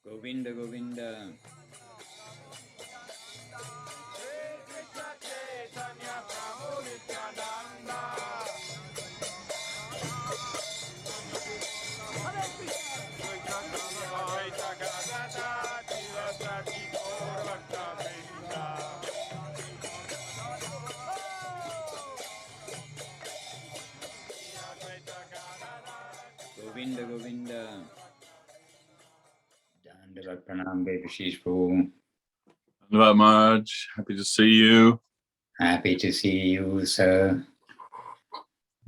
Govinda, Govinda. Govinda, Govinda. Dandavat Pranam Devashis Prabhu. Hello, Maharaj. Happy to see you. Happy to see you, sir.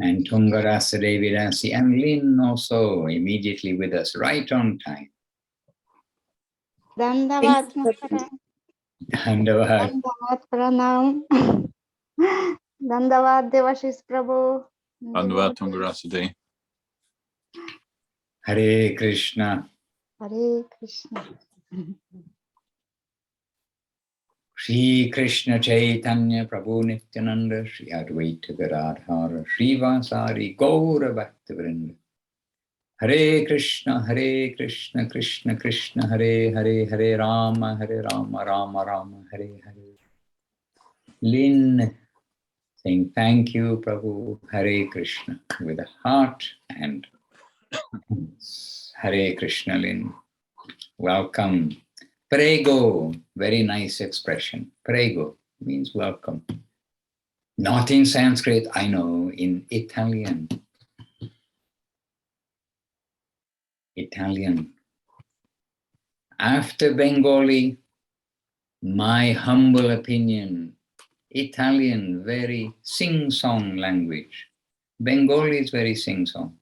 And Tungarasa Devi Dasi and Lynn also immediately with us, right on time. Dandavat Maharaj. Dandavat. Dandavat Pranam. Dandavat Devashis Prabhu. Dandavat Tungarasade. Hare Krishna. Hare Krishna. Sri Krishna Chaitanya Prabhu Nityananda Sri Advaita Gadadhara Sri Vasari Gaura Bhaktivinoda. Hare Krishna, Krishna Krishna, Hare Hare, Hare Rama, Rama Rama, Hare Hare. Lynn saying thank you, Prabhu, Hare Krishna, with a heart and Hare Krishna, Lynn. Welcome. Prego, very nice expression. Prego means welcome. Not in Sanskrit, I know, in Italian. Italian. After Bengali, my humble opinion, Italian, very sing-song language. Bengali is very sing-song.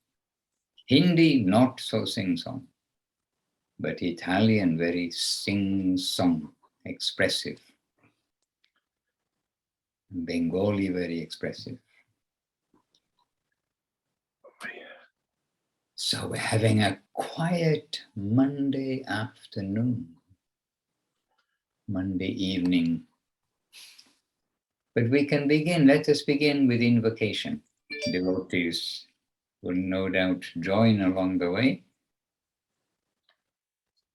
Hindi, not so sing-song. But Italian, very sing-song, expressive. Bengali, very expressive. So we're having a quiet Monday afternoon, Monday evening. But we can begin, let us begin with invocation. Devotees will no doubt join along the way.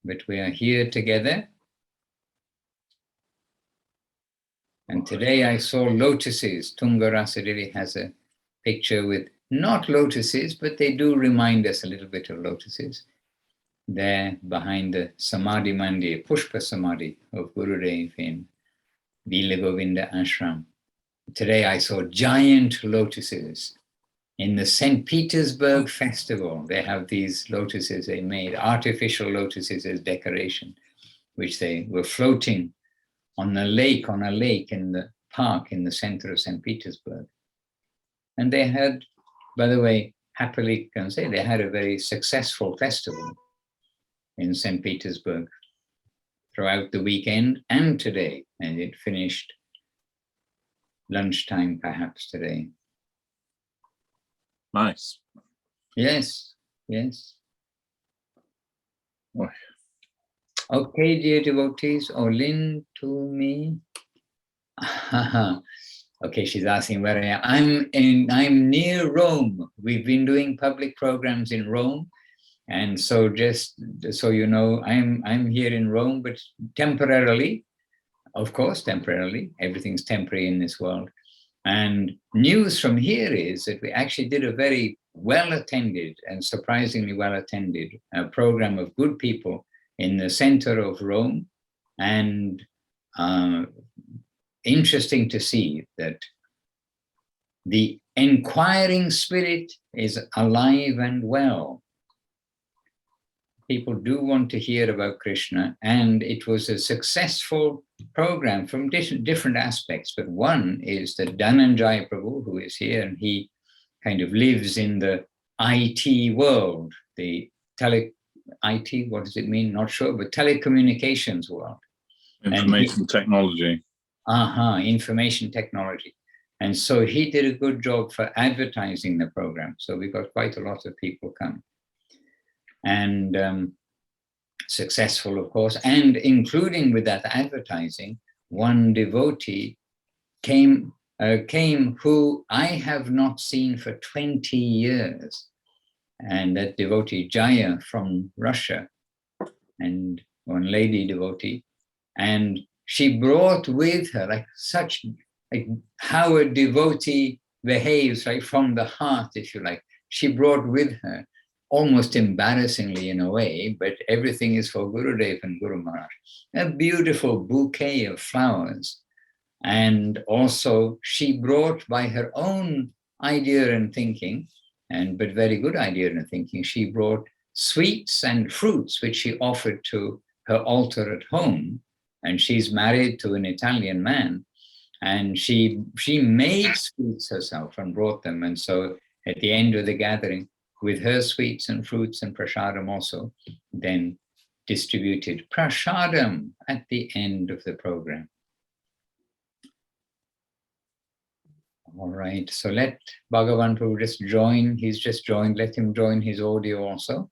But we are here together. And today I saw lotuses. Tungarasa Devi has a picture with not lotuses, but they do remind us a little bit of lotuses. There behind the Samadhi Mandir, Pushpa Samadhi of Gurudev in Vila Govinda Ashram. Today I saw giant lotuses. In the St. Petersburg festival, they have these lotuses they made, artificial lotuses as decoration, which they were floating on a lake in the park in the center of St. Petersburg. And they had, by the way, happily can say, they had a very successful festival in St. Petersburg throughout the weekend and today, and it finished lunchtime perhaps today. Nice. Yes, yes. Oh. Okay, dear devotees, Lynn to me. Okay, she's asking where I am. I'm near Rome. We've been doing public programs in Rome. And so just so you know, I'm here in Rome, but temporarily, of course, temporarily. Everything's temporary in this world. And news from here is that we actually did a very well-attended and surprisingly well-attended program of good people in the center of Rome. And interesting to see that the inquiring spirit is alive and well. People do want to hear about Krishna, and it was a successful program from different aspects. But one is that Dhananjaya Prabhu, who is here, and he kind of lives in the IT world, the IT, what does it mean? Not sure, but telecommunications world. Information technology. Information technology. And so he did a good job for advertising the program. So we got quite a lot of people come. And successful, of course, and including with that advertising, one devotee came who I have not seen for 20 years. And that devotee, Jaya from Russia, and one lady devotee, and she brought with her like how a devotee behaves, right, from the heart, if you like. She brought with her, almost embarrassingly in a way, but everything is for Gurudev and Guru Maharaj, a beautiful bouquet of flowers. And also she brought, by her own idea and thinking, but very good idea and thinking, she brought sweets and fruits which she offered to her altar at home. And she's married to an Italian man, and she made sweets herself and brought them. And so at the end of the gathering, with her sweets and fruits and prasadam also, then distributed prasadam at the end of the program. All right, so let Bhagavan Prabhu just join. He's just joined. Let him join his audio also.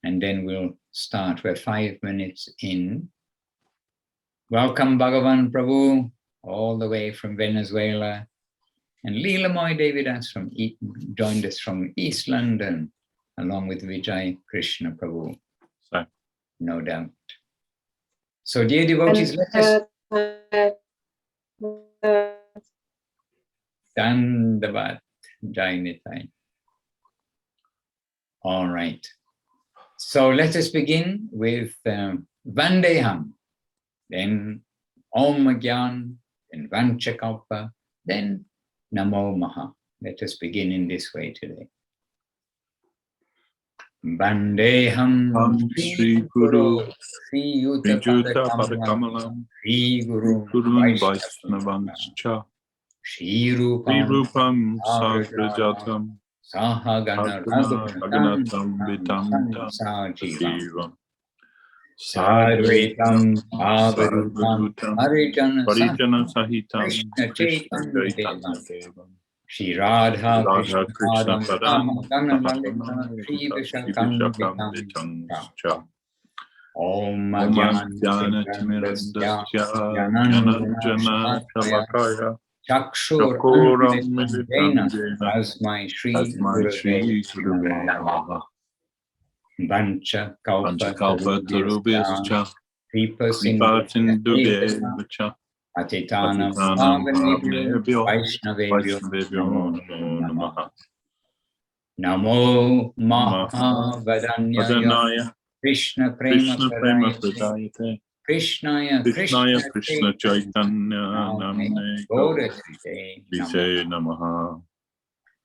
And then we'll start. We're 5 minutes in. Welcome, Bhagavan Prabhu, all the way from Venezuela. And Leela Moyi Devi joined us from East London, along with Vijay Krishna Prabhu. So. No doubt. So, dear devotees, let us... Dandavat Jainitai. All right. So let us begin with Vandeham, then Om Gyan, then Vanchakalpa, then Namo Maha. Let us begin in this way today. Vandeham Sri Guru Sri Yuta Padakamalam Sri Guru Vaishnavanscha Sri Rupam Sagrajatam Sahagana Raghunatam Vitam Sajivam Sadvaitam Avadutam Harijana Sahitam Krishna Chaitanya Devam Shri Radha Krishna Padam Sri Vishakam Vitam Om Jnana Timirandasya Jnananjana Shalakaya Chakuram Militam Jena Asmai Shri Guruve Namaha Vancha Kalpa Tarubhyaschа Kripa Kripa Sindhudevacha Atitanam Pavanebhyo Vaishnavebhyo Vaishnavebhyo Namo Namaha Namo Mahavadanyaya Krishna Krishna Prema Prema Pradayate Krishnaya Krishna Chaitanya Namne Vise Namaha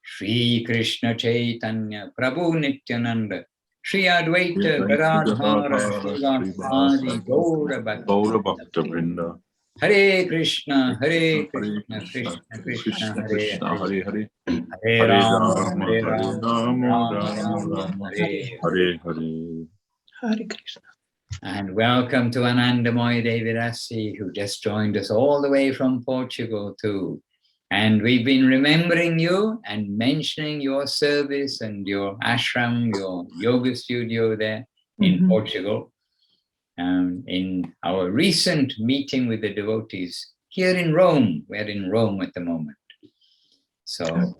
Shri Krishna Chaitanya Prabhu Nityananda Shri Advaita Gadadhara Srivasadi Gaura Bhakta Vrinda Hare Krishna Krishna Krishna Hare Hare Hare Hare Rama Hare Rama Hare Hare Hare Krishna. And welcome to Ananda Moyi Devi, who just joined us all the way from Portugal too. And we've been remembering you and mentioning your service and your ashram, your yoga studio there in Portugal. In our recent meeting with the devotees here in Rome. We're in Rome at the moment. So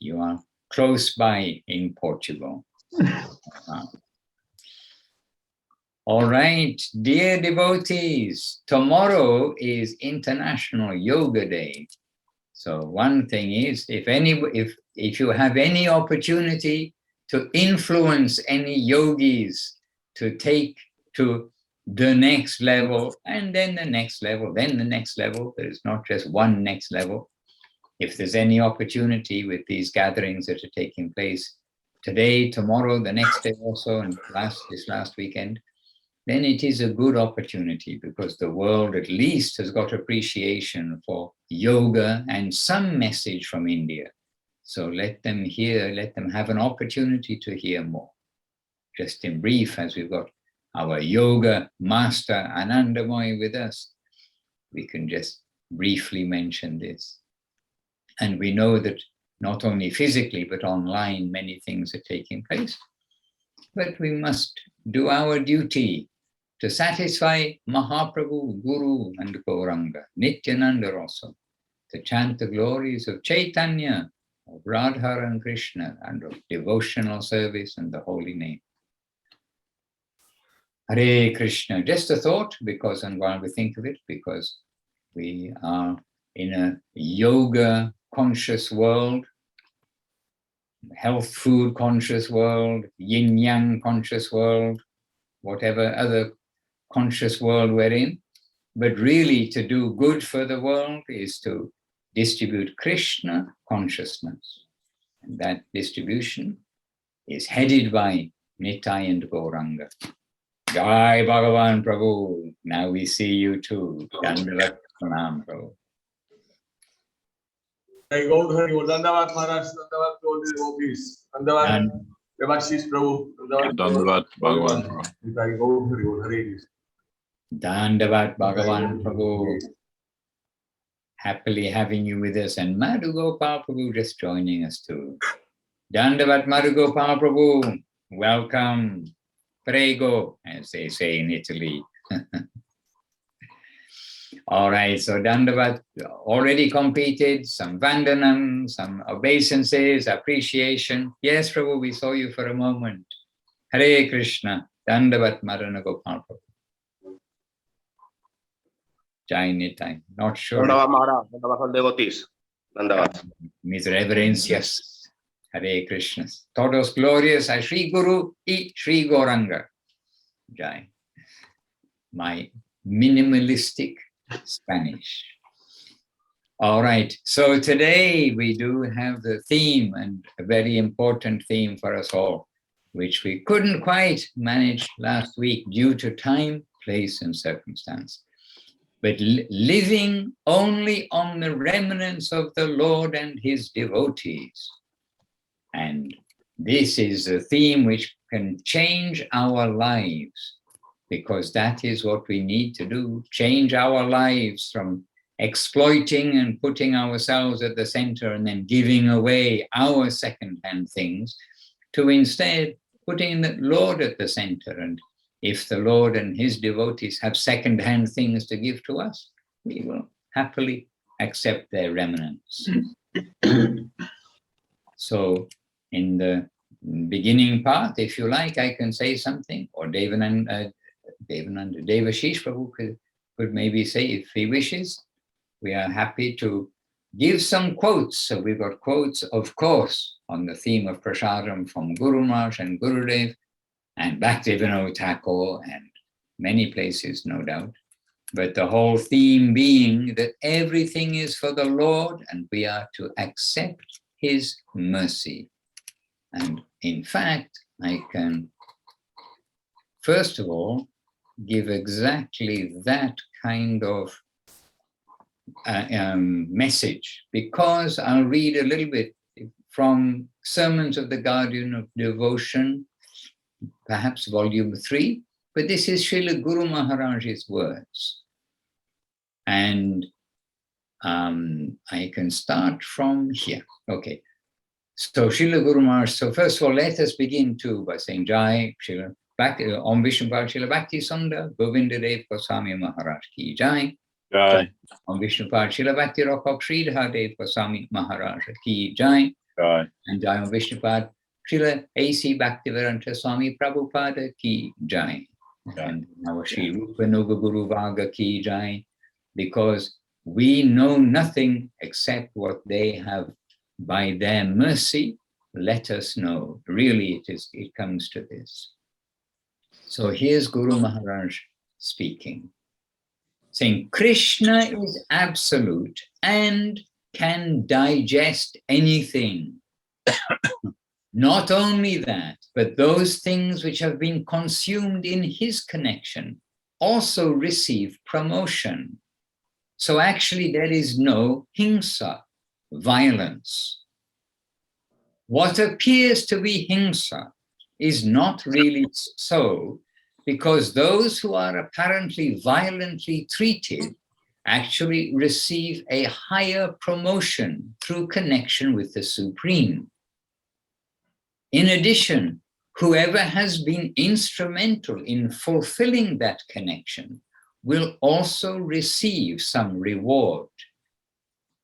you are close by in Portugal. All right, dear devotees, tomorrow is International Yoga Day. So one thing is, if you have any opportunity to influence any yogis to take to the next level, and then the next level, then the next level, there's not just one next level. If there's any opportunity with these gatherings that are taking place today, tomorrow, the next day also, and this last weekend, then it is a good opportunity because the world at least has got appreciation for yoga and some message from India. So let them hear, let them have an opportunity to hear more. Just in brief, as we've got our yoga master Ananda Moyi with us, we can just briefly mention this. And we know that not only physically, but online, many things are taking place. But we must do our duty to satisfy Mahaprabhu, Guru, and Gauranga, Nityananda also, to chant the glories of Chaitanya, of Radha and Krishna, and of devotional service and the holy name. Hare Krishna. Just a thought, because, and while we think of it, because we are in a yoga conscious world, health food conscious world, yin yang conscious world, whatever other conscious world we're in. But really, to do good for the world is to distribute Krishna consciousness. And that distribution is headed by Nitai and Gauranga. Jai Bhagavan Prabhu. Now we see you too. Dandavat Pranam Prabhu. Jai Gaur Hari Bol. Dandavat Maharaj. Dandavat to all the devotees. Dandavat Devashis Prabhu. Dandavat Bhagavan. Jai Gaur Hari Bol. Hare Krishna. Dandavat Bhagavan Prabhu. Happily having you with us. And Madhugopal Prabhu just joining us too. Dandavat Madhugopal Prabhu. Welcome. Prego, as they say in Italy. All right, so Dandavat already completed, some Vandanam, some obeisances, appreciation. Yes, Prabhu, we saw you for a moment. Hare Krishna, Dandavat Marana Gopal Prabhu. Jai Nitai, not sure. Dandavat Maharaj, Dandavat Devotees. Dandavat. Mis reverencias. Hare Krishna. Todos glorious a Sri Guru y Sri Gauranga. Jai. My minimalistic Spanish. All right. So today we do have the theme, and a very important theme for us all, which we couldn't quite manage last week due to time, place, and circumstance. But living only on the remnants of the Lord and his devotees. And this is a theme which can change our lives, because that is what we need to do, change our lives from exploiting and putting ourselves at the center and then giving away our second-hand things, to instead putting the Lord at the center. And if the Lord and his devotees have second-hand things to give to us, we will happily accept their remnants. So, in the beginning part, if you like, I can say something, or Devashish Prabhu could maybe say if he wishes. We are happy to give some quotes. So we've got quotes, of course, on the theme of Prasadam from Guru Maharaj and Gurudev, and Bhaktivinoda Thakur, and many places, no doubt. But the whole theme being that everything is for the Lord, and we are to accept his mercy. And in fact, I can, first of all, give exactly that kind of message, because I'll read a little bit from Sermons of the Guardian of Devotion, perhaps volume 3, but this is Srila Guru Maharaj's words. And I can start from here. Okay. So Srila Guru Maharaj, so first of all, let us begin too by saying Jai, Srila Bhakti, Om Vishnupad Srila Bhakti Sunda, Govinda Dev Goswami Maharaj Ki Jai. Jai. Om Vishnupad Srila Bhakti Rakha Sridhar Dev Goswami Maharaj Ki Jai. Jai. And Jai Om Vishnupad Srila A.C. Bhaktivedanta Swami Prabhupada Ki Jai. And our Sri Rupa Nuga Guru Vaga Ki Jai, because we know nothing except what they have by their mercy let us know. Really, it comes to this. So here's Guru Maharaj speaking, saying Krishna is absolute and can digest anything. Not only that, but those things which have been consumed in his connection also receive promotion. So actually there is no himsa, violence. What appears to be himsa is not really so, because those who are apparently violently treated actually receive a higher promotion through connection with the Supreme. In addition, whoever has been instrumental in fulfilling that connection will also receive some reward.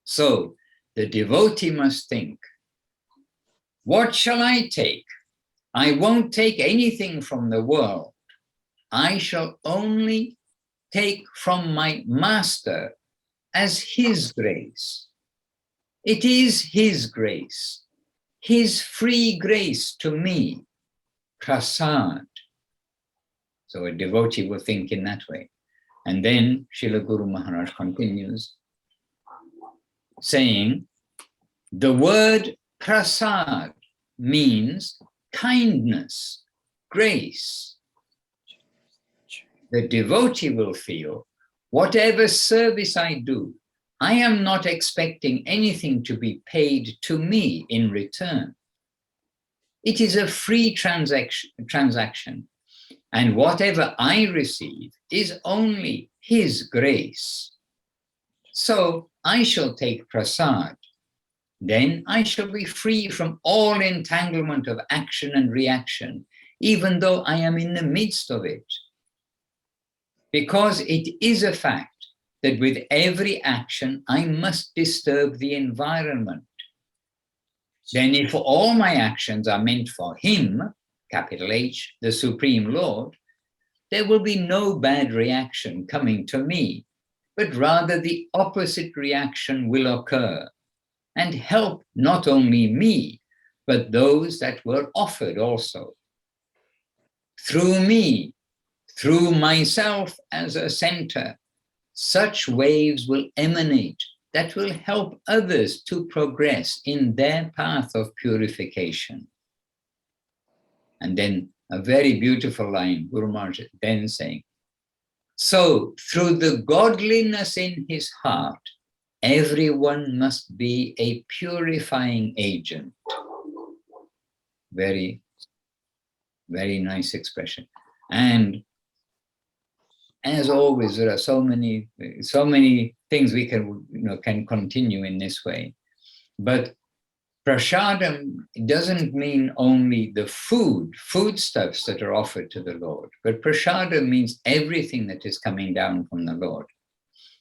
So the devotee must think, what shall I take? I won't take anything from the world. I shall only take from my master as his grace. It is his grace, his free grace to me, prasad. So a devotee will think in that way. And then Srila Guru Maharaj continues saying, the word prasad means kindness, grace. The devotee will feel, whatever service I do, I am not expecting anything to be paid to me in return. It is a free transaction, and whatever I receive is only his grace. So I shall take prasad. Then I shall be free from all entanglement of action and reaction, even though I am in the midst of it. Because it is a fact that with every action, I must disturb the environment. Then if all my actions are meant for him, capital H, the Supreme Lord, there will be no bad reaction coming to me, but rather the opposite reaction will occur and help not only me, but those that were offered also. Through me, through myself as a center, such waves will emanate that will help others to progress in their path of purification. And then a very beautiful line, Guru Maharaj then saying, so through the godliness in his heart, everyone must be a purifying agent. Very, very nice expression. And as always, there are so many things we can continue in this way. But prasadam doesn't mean only the foodstuffs that are offered to the Lord, but prasadam means everything that is coming down from the Lord.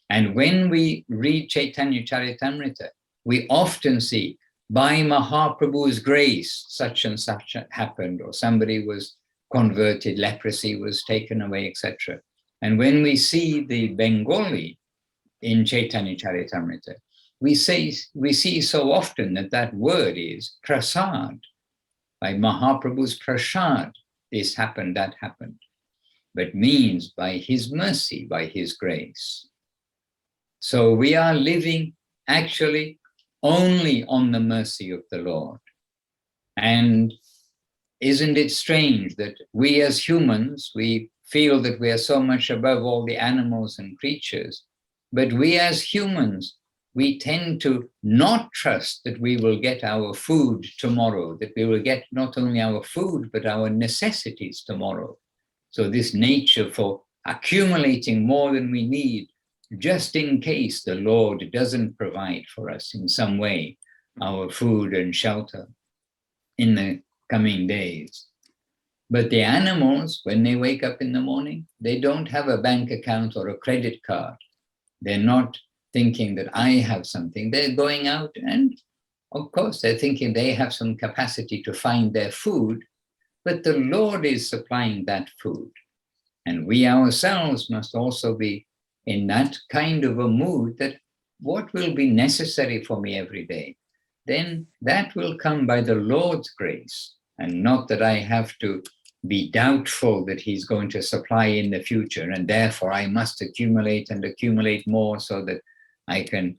And when we read Chaitanya Charitamrita, we often see, by Mahaprabhu's grace, such and such happened, or somebody was converted, leprosy was taken away, etc. And when we see the Bengali in Chaitanya Charitamrita, we see so often that word is prasad. By Mahaprabhu's prasad, this happened, that happened. But means by his mercy, by his grace. So we are living actually only on the mercy of the Lord. And isn't it strange that we as humans, we feel that we are so much above all the animals and creatures, but we as humans, we tend to not trust that we will get our food tomorrow, that we will get not only our food, but our necessities tomorrow. So this nature for accumulating more than we need, just in case the Lord doesn't provide for us in some way, our food and shelter in the coming days. But the animals, when they wake up in the morning, they don't have a bank account or a credit card. They're not thinking that I have something. They're going out and, of course, they're thinking they have some capacity to find their food, but the Lord is supplying that food. And we ourselves must also be in that kind of a mood that what will be necessary for me every day, then that will come by the Lord's grace, and not that I have to be doubtful that he's going to supply in the future, and therefore I must accumulate and accumulate more so that I can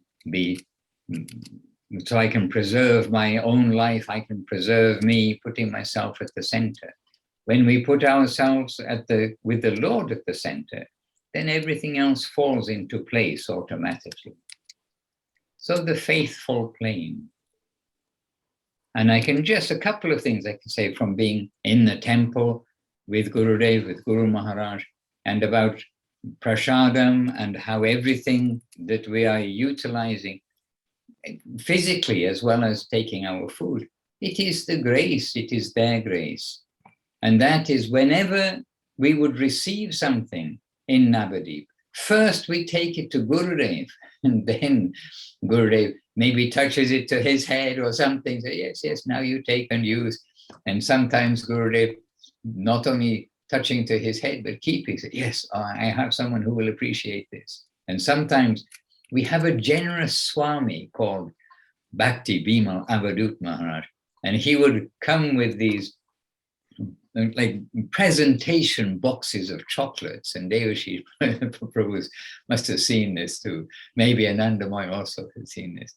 preserve my own life, I can preserve me, putting myself at the center. When we put ourselves with the Lord at the center, then everything else falls into place automatically. So the faithful claim. And I can just, a couple of things I can say from being in the temple with Gurudev, with Guru Maharaj, and about prasadam and how everything that we are utilizing physically as well as taking our food, it is the grace, it is their grace. And that is whenever we would receive something in Navadip, first we take it to Gurudev, and then Gurudev maybe touches it to his head or something, say, yes, now you take and use. And sometimes Gurudev not only touching to his head, but keeping it. Yes, I have someone who will appreciate this. And sometimes we have a generous Swami called Bhakti Bimal Avadut Maharaj, and he would come with these like presentation boxes of chocolates, and Devashis Prabhu must have seen this too. Maybe Ananda Moyi also had seen this.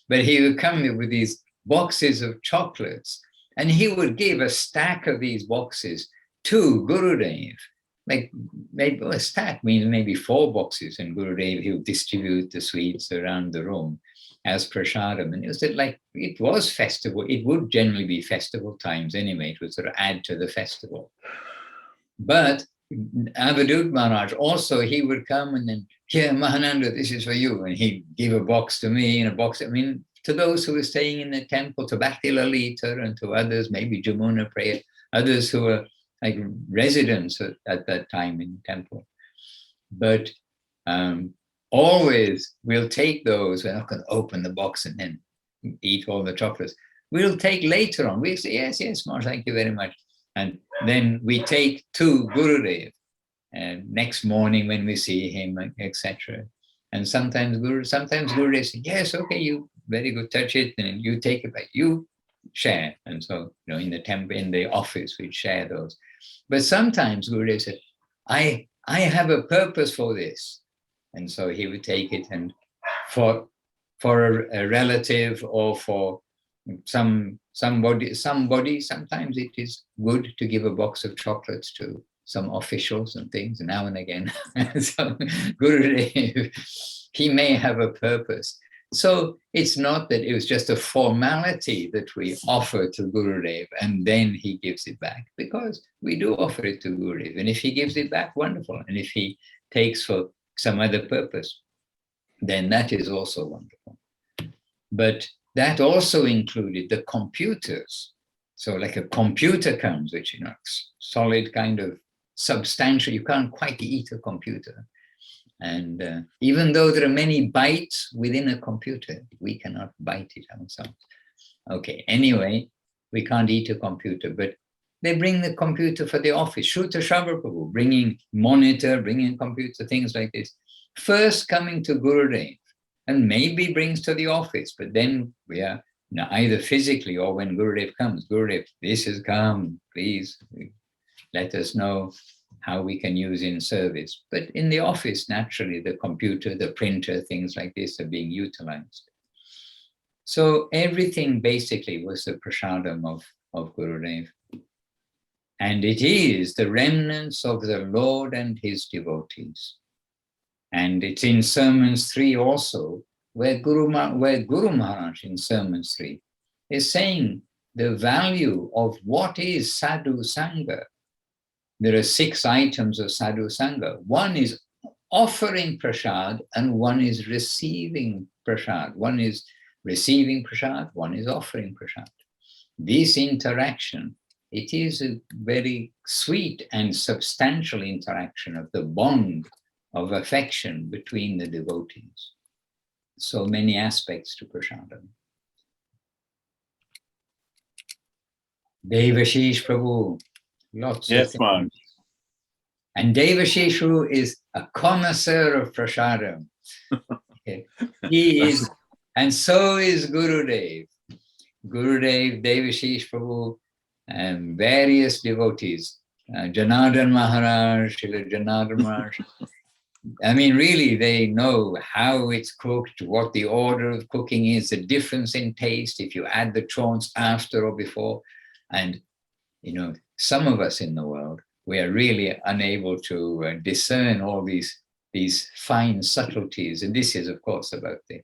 But he would come with these boxes of chocolates, and he would give a stack of these boxes to Gurudev. Like maybe a stack means maybe 4 boxes, and Gurudev, he would distribute the sweets around the room as prasadam. And it was like, it was festival. It would generally be festival times anyway. It would sort of add to the festival. But Avadut Maharaj also, he would come and then, here, Mahananda, this is for you. And he'd give a box to me and a box, I mean, to those who were staying in the temple, to Bhakti Lalita and to others, maybe Jamuna Priya, others who were like residents at that time in the temple. But always we'll take those. We're not going to open the box and then eat all the chocolates. We'll take later on. We'll say, yes, yes, Maharaj, thank you very much. And then we take to Gurudev next morning when we see him, etc. And sometimes Gurudev says, yes, okay, you very good, touch it, and you take it back, you share. And so, you know, in the temple, in the office, we share those. But sometimes Gurudev said, I have a purpose for this. And so he would take it, and for a relative or for somebody, sometimes it is good to give a box of chocolates to some officials and things now and again. So Gurudev, he may have a purpose. So it's not that it was just a formality that we offer to Gurudev and then he gives it back, because we do offer it to Gurudev. And if he gives it back, wonderful. And if he takes for some other purpose, then that is also wonderful. But that also included the computers. So like a computer comes, which, you know, solid kind of substantial, you can't quite eat a computer. And even though there are many bytes within a computer, we cannot bite it ourselves. Okay, anyway, we can't eat a computer, but they bring the computer for the office. Shruta Prabhu, bringing monitor, bringing computer, things like this. First coming to Gurudev, and maybe brings to the office, but then we are either physically or when Gurudev comes, Gurudev, this has come, please let us know how we can use in service. But in the office, naturally, the computer, the printer, things like this are being utilized. So everything basically was the prasadam of Gurudev. And it is the remnants of the Lord and his devotees. And it's in Sermons 3 also, where Guru Maharaj in Sermons 3 is saying the value of what is sadhu sangha. There are 6 items of sadhu sangha. One is offering prasad and one is receiving prasad. One is receiving prasad, one is offering prasad. This interaction, it is a very sweet and substantial interaction of the bond of affection between the devotees. So many aspects to prasadam. Devashis Prabhu, lots of things. Maharaj. And Devashis Prabhu is a connoisseur of prasadam. Okay. He is, and so is Gurudev. Gurudev, Devashis Prabhu, and various devotees. Janardhan Maharaj, Srila Janardhan Maharaj. I mean, really, they know how it's cooked, what the order of cooking is, the difference in taste, if you add the chaunts after or before. And, you know, some of us in the world, we are really unable to discern all these fine subtleties. And this is, of course, about the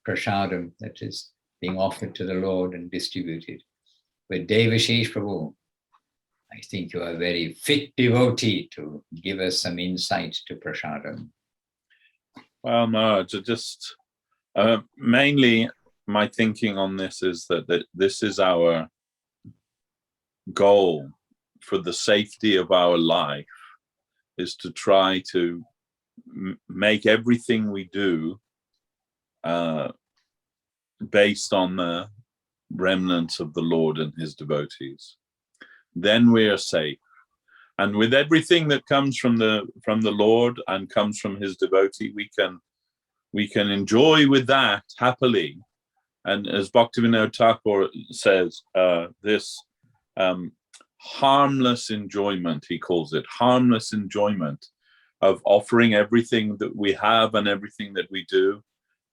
prasadam that is being offered to the Lord and distributed. But Devashis Prabhu, I think you are a very fit devotee to give us some insight to prasadam. Well, Maharaj, just mainly my thinking on this is that this is our goal for the safety of our life, is to try to make everything we do based on the remnants of the Lord and his devotees. Then we are safe. And with everything that comes from the Lord and comes from his devotee, we can enjoy with that happily. And as Bhaktivinoda Thakur says, this harmless enjoyment, he calls it, harmless enjoyment of offering everything that we have and everything that we do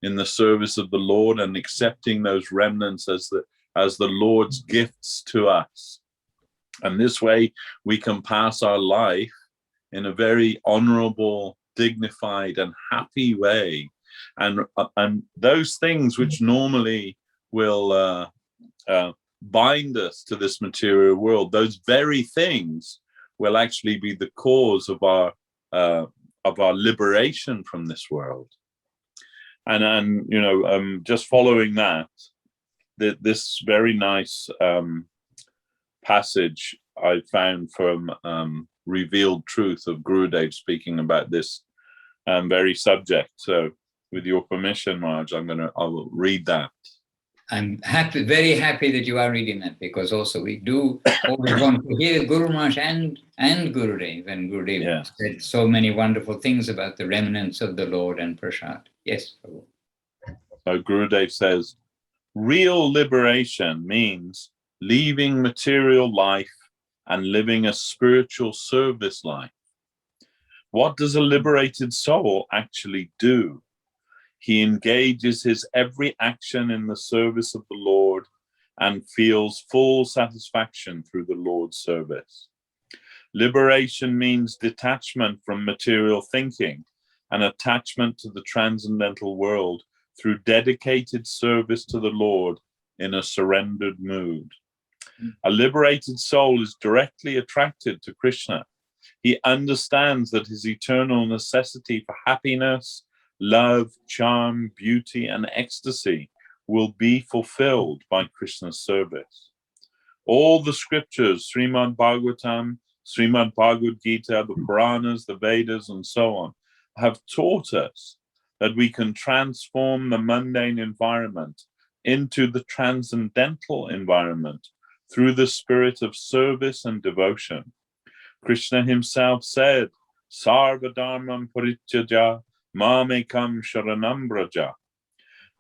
in the service of the Lord, and accepting those remnants as the Lord's gifts to us. And this way we can pass our life in a very honorable, dignified and happy way. And those things which normally will bind us to this material world, those very things will actually be the cause of our liberation from this world. And you know, just following that, this very nice passage I found from Revealed Truth of Gurudev, speaking about this very subject. So with your permission, Maharaj, I will read that. I'm happy, very happy that you are reading that, because also we do always want to hear Guru Maharaj and Gurudev, and Gurudev said so many wonderful things about the remnants of the Lord and Prasad. Yes, Prabhu. So Gurudev says, real liberation means leaving material life and living a spiritual service life. What does a liberated soul actually do? He engages his every action in the service of the Lord and feels full satisfaction through the Lord's service. Liberation means detachment from material thinking and attachment to the transcendental world through dedicated service to the Lord in a surrendered mood. A liberated soul is directly attracted to Krishna. He understands that his eternal necessity for happiness, love, charm, beauty, and ecstasy will be fulfilled by Krishna's service. All the scriptures, Srimad Bhagavatam, Srimad Bhagavad Gita, the Puranas, the Vedas, and so on, have taught us that we can transform the mundane environment into the transcendental environment through the spirit of service and devotion. Krishna himself said, Sarva dharmam parityaja mamekam sharanam braja.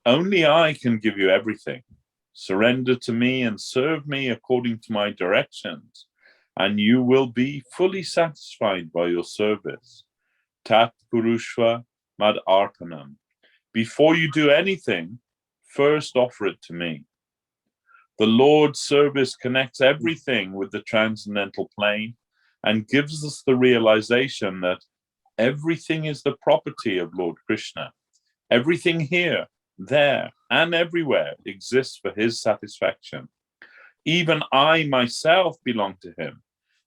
Only I can give you everything. Surrender to me and serve me according to my directions, and you will be fully satisfied by your service. Tat purushva mad arpanam. Before you do anything, first offer it to me. The Lord's service connects everything with the transcendental plane and gives us the realization that everything is the property of Lord Krishna. Everything here, there, and everywhere exists for his satisfaction. Even I myself belong to him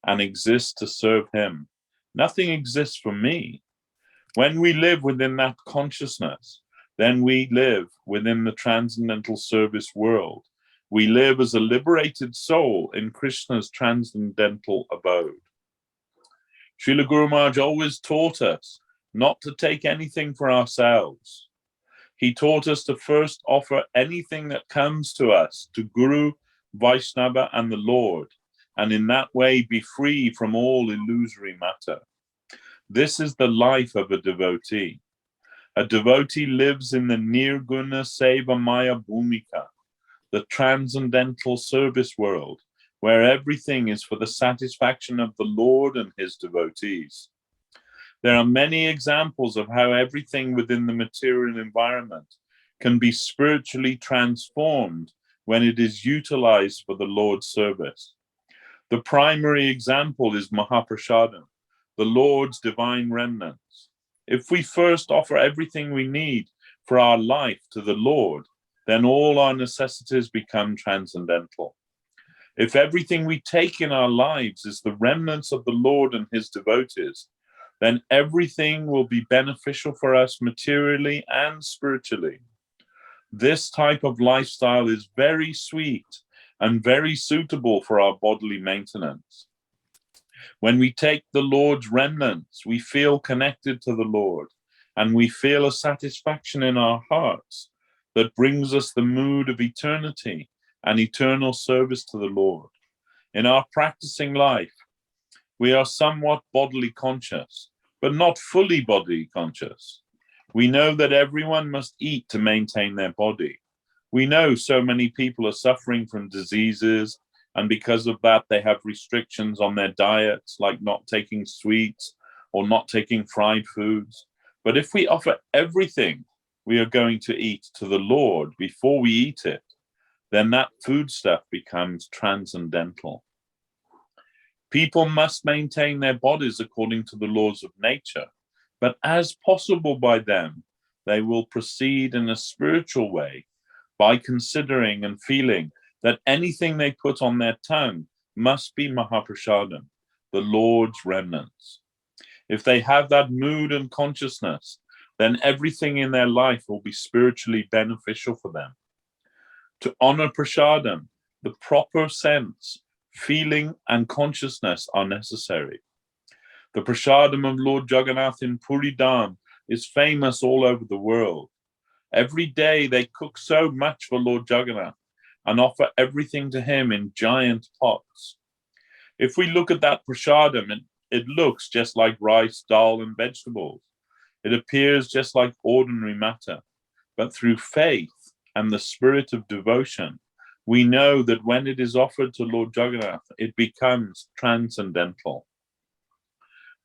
and exist to serve him. Nothing exists for me. When we live within that consciousness, then we live within the transcendental service world. We live as a liberated soul in Krishna's transcendental abode. Srila Guru Maharaj always taught us not to take anything for ourselves. He taught us to first offer anything that comes to us to Guru, Vaishnava, and the Lord, and in that way be free from all illusory matter. This is the life of a devotee. A devotee lives in the Nirguna Seva Maya Bhumika, the transcendental service world, where everything is for the satisfaction of the Lord and his devotees. There are many examples of how everything within the material environment can be spiritually transformed when it is utilized for the Lord's service. The primary example is Mahaprasadam, the Lord's divine remnants. If we first offer everything we need for our life to the Lord, then all our necessities become transcendental. If everything we take in our lives is the remnants of the Lord and his devotees, then everything will be beneficial for us materially and spiritually. This type of lifestyle is very sweet and very suitable for our bodily maintenance. When we take the Lord's remnants, we feel connected to the Lord, and we feel a satisfaction in our hearts that brings us the mood of eternity and eternal service to the Lord. In our practicing life, We are somewhat bodily conscious, but not fully body conscious. We know that everyone must eat to maintain their body. We know so many people are suffering from diseases, and because of that, they have restrictions on their diets, like not taking sweets or not taking fried foods. But if we offer everything we are going to eat to the Lord before we eat it, then that foodstuff becomes transcendental. People must maintain their bodies according to the laws of nature, but as possible by them, they will proceed in a spiritual way by considering and feeling that anything they put on their tongue must be Mahaprasadam, the Lord's remnants. If they have that mood and consciousness, then everything in their life will be spiritually beneficial for them. To honor Prasadam, the proper sense, feeling, and consciousness are necessary. The Prasadam of Lord Jagannath in Puri Dham is famous all over the world. Every day they cook so much for Lord Jagannath and offer everything to him in giant pots. If we look at that Prasadam, it looks just like rice, dal, and vegetables. It appears just like ordinary matter. But through faith and the spirit of devotion, we know that when it is offered to Lord Jagannath, it becomes transcendental.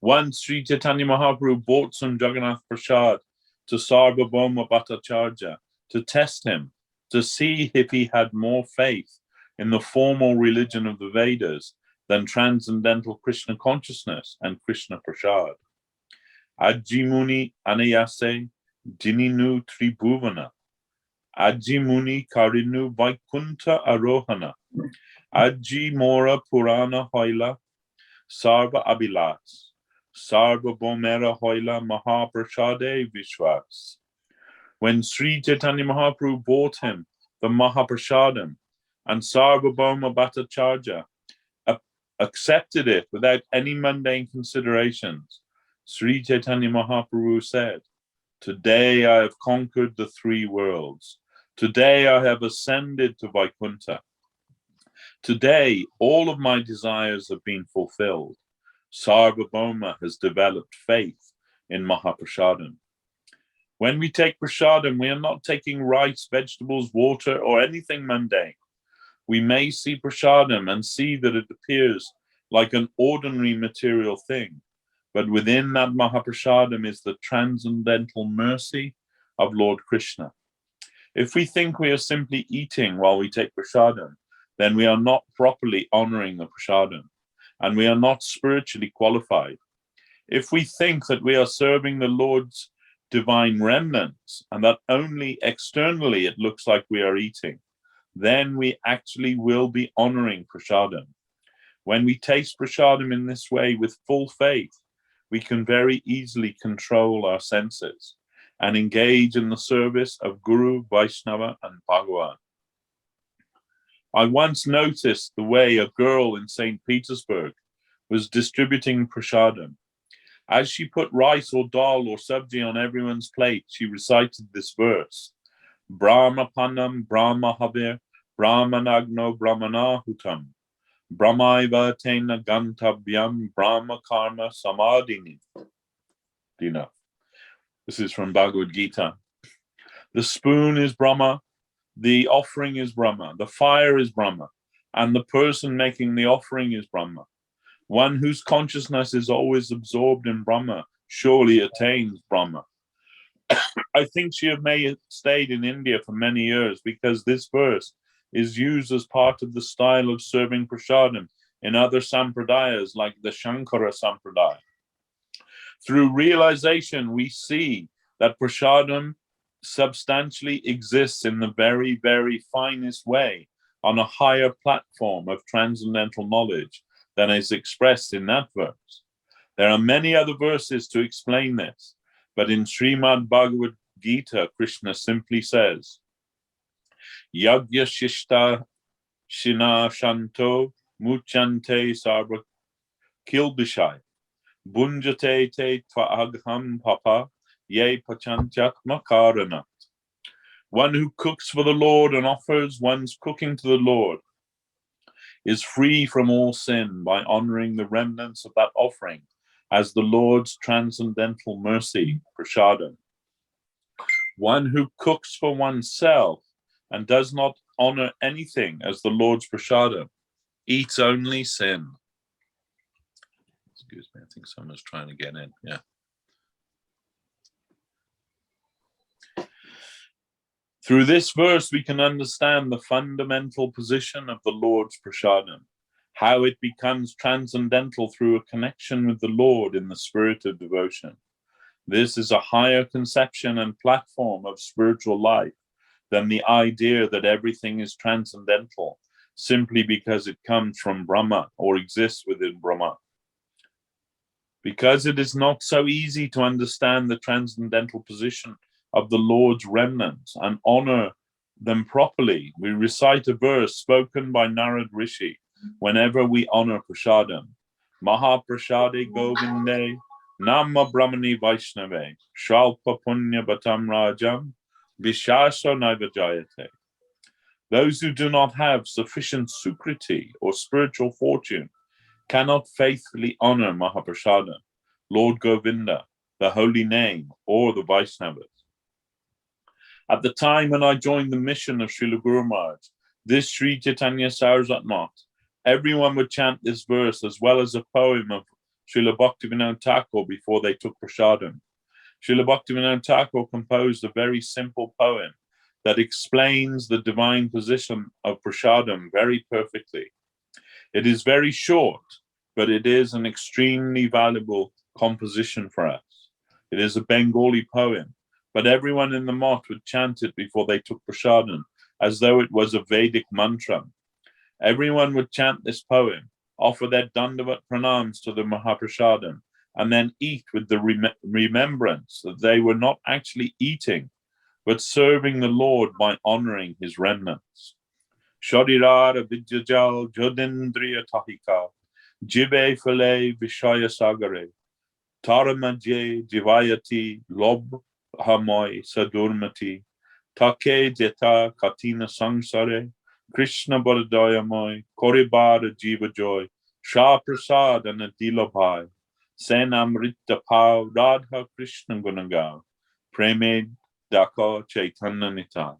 Once Sri Chaitanya Mahaprabhu bought some Jagannath Prasad to Sarvabhauma Bhattacharya to test him, to see if he had more faith in the formal religion of the Vedas than transcendental Krishna consciousness and Krishna Prasad. Ajimuni anayase dininu tribhuvana. Ajimuni karinu vaikunta arohana. Aji mora purana hoila sarva abhilas. Sarva bomera hoila mahaprasade vishwas. When Sri Chaitanya Mahaprabhu bought him the Mahaprasadam, and Sarvabhauma Bhattacharya accepted it without any mundane considerations, Sri Chaitanya Mahaprabhu said, "Today I have conquered the three worlds. Today I have ascended to Vaikuntha. Today all of my desires have been fulfilled. Sarvabhauma has developed faith in Mahaprasadam." When we take prasadam, we are not taking rice, vegetables, water, or anything mundane. We may see prasadam and see that it appears like an ordinary material thing, but within that Mahaprasadam is the transcendental mercy of Lord Krishna. If we think we are simply eating while we take prasadam, then we are not properly honoring the prasadam, and we are not spiritually qualified. If we think that we are serving the Lord's divine remnants and that only externally it looks like we are eating, then we actually will be honoring prasadam. When we taste prasadam in this way with full faith, we can very easily control our senses and engage in the service of Guru, Vaishnava, and Bhagavan. I once noticed the way a girl in St. Petersburg was distributing prasadam. As she put rice or dal or sabji on everyone's plate, she recited this verse: Brahma Panam, Brahma Havir, Brahmanagno, Brahmanahutam, Brahmaiva Tena Gantabhyam, Brahma Karma Samadhini. This is from Bhagavad Gita. The spoon is Brahma, the offering is Brahma, the fire is Brahma, and the person making the offering is Brahma. One whose consciousness is always absorbed in Brahma surely attains Brahma. I think she may have stayed in India for many years because this verse is used as part of the style of serving prasadam in other sampradayas like the Shankara Sampradaya. Through realization, we see that prasadam substantially exists in the very, very finest way on a higher platform of transcendental knowledge than is expressed in that verse. There are many other verses to explain this, but in Srimad Bhagavad Gita, Krishna simply says, Yagya Shishta Shina Shanto Muchante Sarva Kilbishai Bunjate Te Tvaagham Papa Ye Pachantyat Makaranat. One who cooks for the Lord and offers one's cooking to the Lord, is free from all sin by honoring the remnants of that offering as the Lord's transcendental mercy, prasadam. One who cooks for oneself and does not honor anything as the Lord's prasadam eats only sin. Excuse me, I think someone's trying to get in. Yeah. Through this verse, we can understand the fundamental position of the Lord's prasadam, how it becomes transcendental through a connection with the Lord in the spirit of devotion. This is a higher conception and platform of spiritual life than the idea that everything is transcendental simply because it comes from Brahma or exists within Brahma. Because it is not so easy to understand the transcendental position of the Lord's remnants and honor them properly, we recite a verse spoken by Narad Rishi whenever we honor prasadam. Mahaprasade Govinde Nama Brahmani Vaishnave Shalpa Punya Batam Rajam Vishasha Naivajayate. Those who do not have sufficient sukriti or spiritual fortune cannot faithfully honor Mahaprasadam, Lord Govinda, the holy name, or the Vaishnavas. At the time when I joined the mission of Srila Guru Maharaj, this Sri Chaitanya Saraswat Math, everyone would chant this verse as well as a poem of Srila Bhaktivinoda Thakur before they took prasadam. Srila Bhaktivinoda Thakur composed a very simple poem that explains the divine position of prasadam very perfectly. It is very short, but it is an extremely valuable composition for us. It is a Bengali poem, but everyone in the mott would chant it before they took prasadam, as though it was a Vedic mantra. Everyone would chant this poem, offer their dandavat pranams to the Mahaprasadam, and then eat with the remembrance that they were not actually eating, but serving the Lord by honoring his remnants. Sharirara vidyajal jodindriya tahika, jive fale vishaya sagare, taramajye jivayati lob hamoy sadurmati, take jeta katina sangsare, Krishna Baladoyamoy, Koribara Jiva Joy, Shah Prasad and Adila Bhai, Sen Amrita Pao, Radha Krishna Gunagav, Preme Daka Chaitanya Nitai.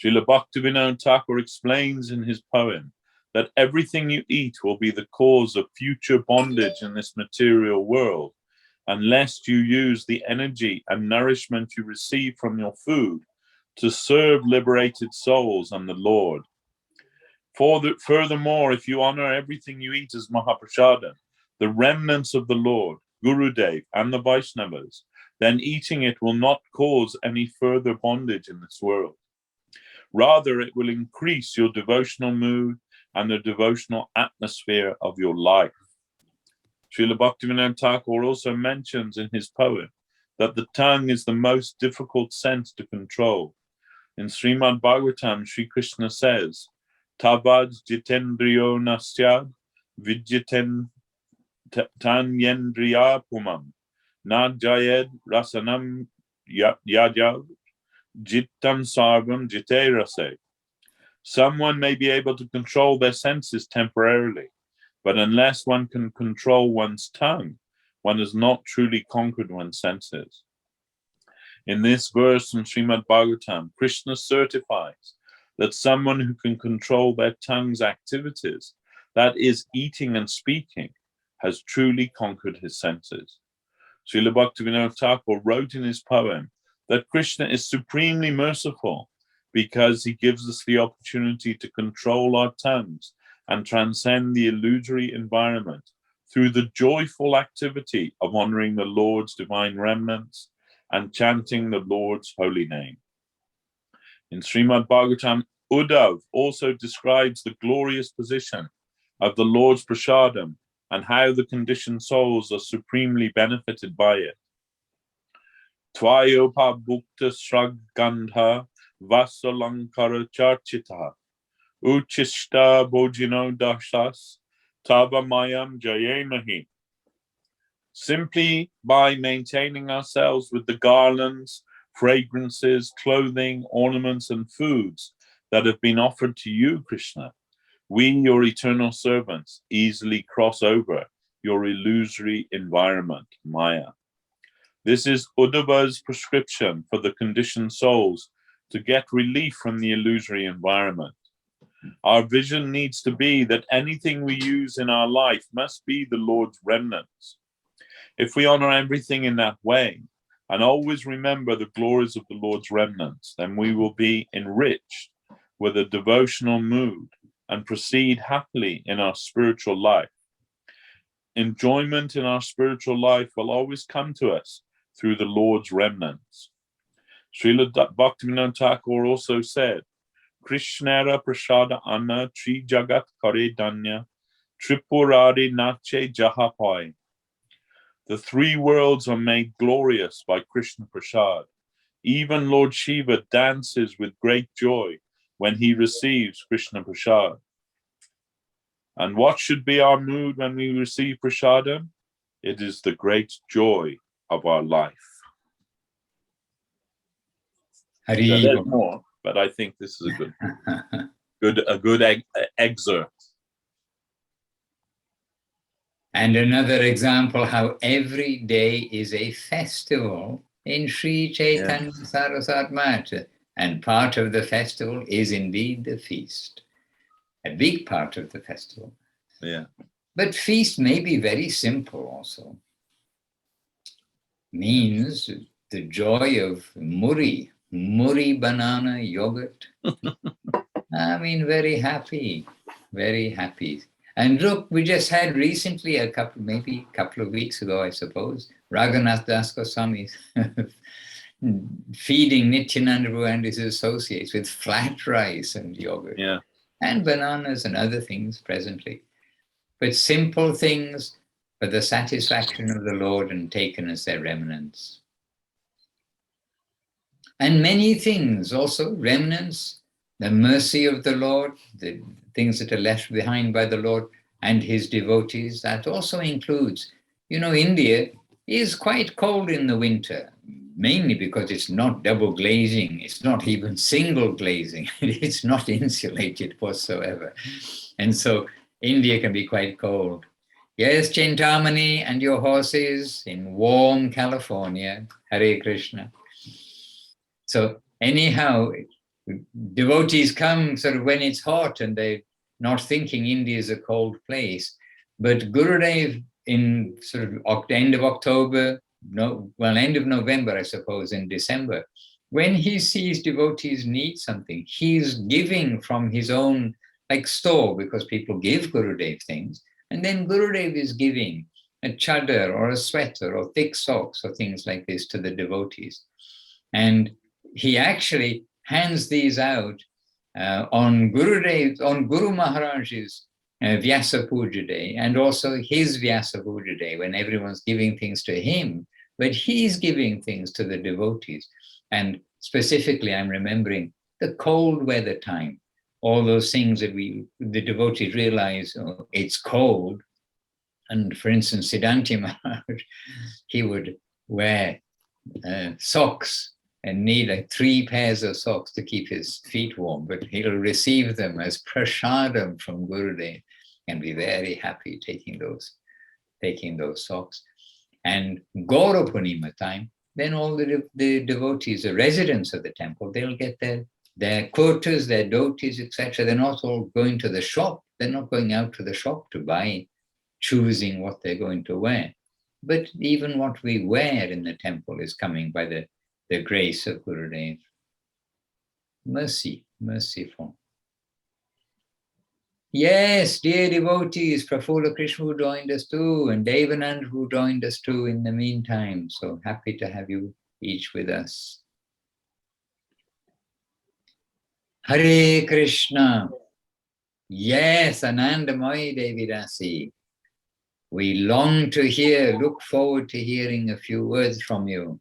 Srila Bhaktivinoda Thakur explains in his poem that everything you eat will be the cause of future bondage in this material world, unless you use the energy and nourishment you receive from your food to serve liberated souls and the Lord. Furthermore, if you honor everything you eat as Mahaprasadam, the remnants of the Lord, Gurudev, and the Vaishnavas, then eating it will not cause any further bondage in this world. Rather, it will increase your devotional mood and the devotional atmosphere of your life. Srila Bhaktivinoda Thakur also mentions in his poem that the tongue is the most difficult sense to control. In Srimad Bhagavatam, Sri Krishna says, Tabad jitendriyo nasyad vidyaten tanyendriya pumam na jayed rasanam yajav jittam sarvam jite rase. Someone may be able to control their senses temporarily, but unless one can control one's tongue, one has not truly conquered one's senses. In this verse from Srimad Bhagavatam, Krishna certifies that someone who can control their tongue's activities, that is, eating and speaking, has truly conquered his senses. Srila Bhaktivinoda Thakur wrote in his poem that Krishna is supremely merciful because he gives us the opportunity to control our tongues and transcend the illusory environment through the joyful activity of honoring the Lord's divine remnants and chanting the Lord's holy name. In Srimad Bhagavatam, Uddhav also describes the glorious position of the Lord's prasadam and how the conditioned souls are supremely benefited by it. Tvayopa bhukta shrag gandha vasalankara charchita uchishta bojino dashas tabamayam jayemahi. Simply by maintaining ourselves with the garlands, fragrances, clothing, ornaments, and foods that have been offered to you, Krishna, We, your eternal servants, easily cross over your illusory environment, Maya. This is Uddhava's prescription for the conditioned souls to get relief from the illusory environment. Our vision needs to be that anything we use in our life must be the Lord's remnants. If we honor everything in that way, and always remember the glories of the Lord's remnants, then we will be enriched with a devotional mood and proceed happily in our spiritual life. Enjoyment in our spiritual life will always come to us through the Lord's remnants. Srila Bhaktivinoda Thakur also said, Krishnara prasada anna tri jagat kare danya tripurari nache jahapai. The three worlds are made glorious by Krishna Prasad. Even Lord Shiva dances with great joy when he receives Krishna Prasad. And what should be our mood when we receive Prasadam? It is the great joy of our life. Hari There's Bol. more, but I think this is a good excerpt. And another example how every day is a festival in Sri Chaitanya Saraswat Math. And part of the festival is indeed the feast. A big part of the festival. Yeah. But feast may be very simple also. Means the joy of muri banana yogurt. I mean, very happy, very happy. And look, we just had recently maybe a couple of weeks ago, I suppose, Raghunath Das Goswami feeding Nityananda Prabhu and his associates with flat rice and yogurt. Yeah. And bananas and other things presently. But simple things for the satisfaction of the Lord and taken as their remnants. And many things also, remnants, the mercy of the Lord, the things that are left behind by the Lord and his devotees, that also includes, India is quite cold in the winter, mainly because it's not double glazing, it's not even single glazing, it's not insulated whatsoever. And so India can be quite cold. Yes, Chintamani and your horses in warm California, Hare Krishna. So anyhow, devotees come sort of when it's hot and they're not thinking India is a cold place. But Gurudev in sort of end of October, end of November, I suppose, in December, when he sees devotees need something, he's giving from his own store, because people give Gurudev things. And then Gurudev is giving a chadar or a sweater or thick socks or things like this to the devotees. And he actually hands these out on Guru Maharaj's Vyasa Puja Day, and also his Vyasa Puja Day, when everyone's giving things to him, but he's giving things to the devotees. And specifically, I'm remembering the cold weather time, all those things that the devotees realize, it's cold. And for instance, Siddhanti Maharaj, he would wear socks and need 3 pairs of socks to keep his feet warm, but he'll receive them as prasadam from Gurudev and be very happy taking those socks. And Gaura Purnima time, then all the devotees, the residents of the temple, they'll get their quotas, their dhotis, etc. They're not all going to the shop. They're not going out to the shop to buy, choosing what they're going to wear. But even what we wear in the temple is coming by the grace of Gurudev. Merciful. Yes, dear devotees, Prafulla Krishna who joined us too, and Devanand who joined us too in the meantime. So happy to have you each with us. Hare Krishna. Yes, Ananda Moyi Devi dasi. We long to look forward to hearing a few words from you.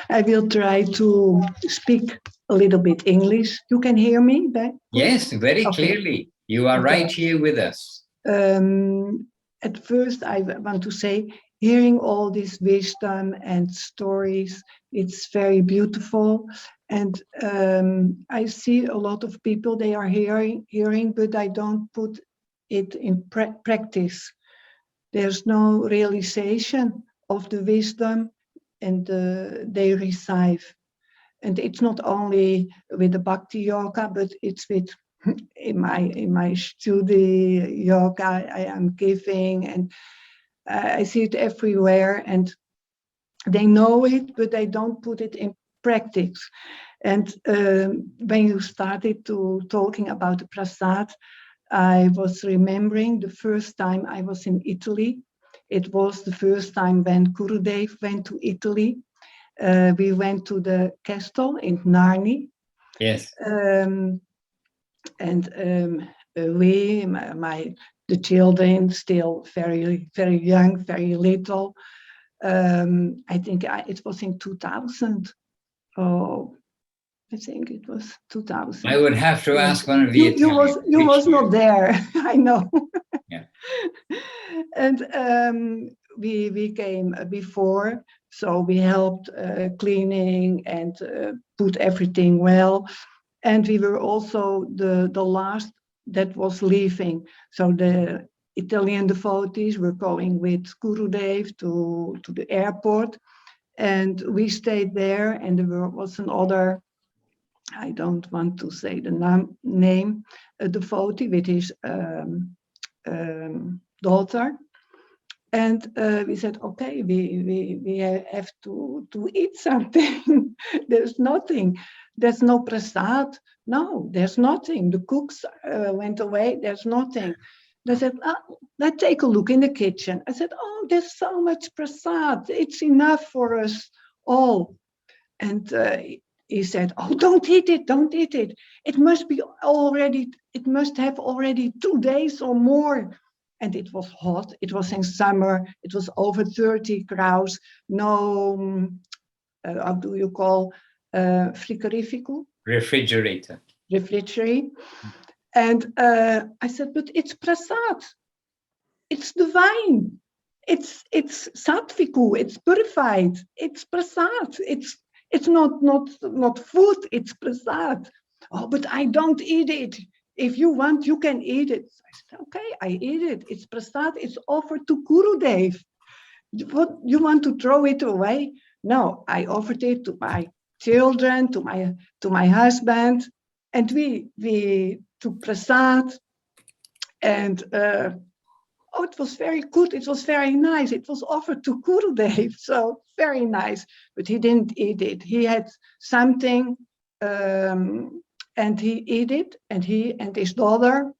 I will try to speak a little bit English. You can hear me back? Yes, very clearly. You are right here with us. At first, I want to say hearing all this wisdom and stories, it's very beautiful. And I see a lot of people, they are hearing, but I don't put it in practice. There's no realization of the wisdom, and they receive. And it's not only with the Bhakti yoga, but it's with in my studio yoga I am giving, and I see it everywhere, and they know it, but they don't put it in practice. And when you started to talking about the prasad, I was remembering the first time I was in Italy. It was the first time when Gurudev went to Italy. We went to the castle in Narni. Yes. And the children, still very, very young, very little. I think it was in 2000. Oh, I think it was 2000. I would have to ask one of the You was not there. I know. Yeah. And we came before, so we helped cleaning and put everything well. And we were also the last that was leaving. So the Italian devotees were going with Gurudev to the airport, and we stayed there. And there was another, I don't want to say the name, a devotee with his daughter. And we said, okay, we have to eat something. There's nothing. There's no prasad. No, there's nothing. The cooks went away. There's nothing. They said, let's take a look in the kitchen. I said, oh, there's so much prasad. It's enough for us all. And he said, oh, don't eat it. Don't eat it. It must have already 2 days or more. And it was hot. It was in summer. It was over 30 graus. No, how do you call frigorifico? Refrigerator. And I said, but it's prasad. It's the wine. It's sattviku. It's purified. It's prasad. It's not food. It's prasad. Oh, but I don't eat it. If you want, you can eat it. I said, okay, I eat it. It's prasad. It's offered to Gurudev. What, you want to throw it away? No, I offered it to my children, to my husband, and we took prasad. And it was very good. It was very nice. It was offered to Gurudev, so very nice. But he didn't eat it. He had something. And he ate it, and he and his daughter,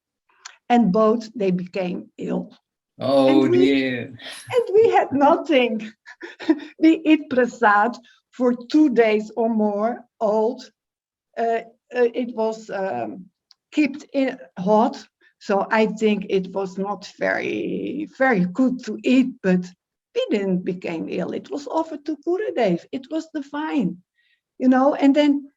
and both, they became ill. Oh, dear. And we had nothing. We eat prasad for 2 days or more old. It was kept in hot, so I think it was not very, very good to eat, but we didn't become ill. It was offered to Gurudev. It was divine, and then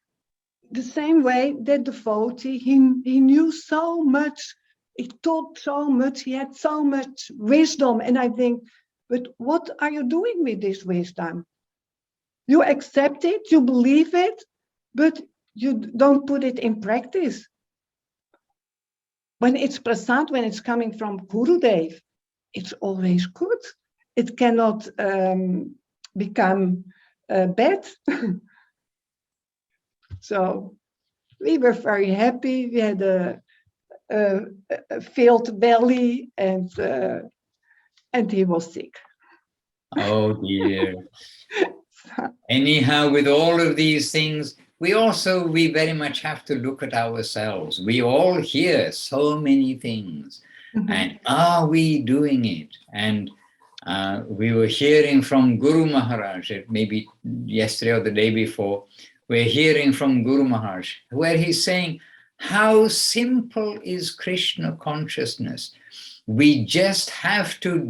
the same way that devotee, he knew so much, he taught so much, he had so much wisdom. And I think, but what are you doing with this wisdom? You accept it, you believe it, but you don't put it in practice. When it's prasad, when it's coming from Gurudev, it's always good. It cannot become bad. So we were very happy. We had a filled belly, and he was sick. Oh, dear. Anyhow, with all of these things, we very much have to look at ourselves. We all hear so many things. Mm-hmm. And are we doing it? And we were hearing from Guru Maharaj, maybe yesterday or the day before, we're hearing from Guru Maharaj, where he's saying, how simple is Krishna consciousness? We just have to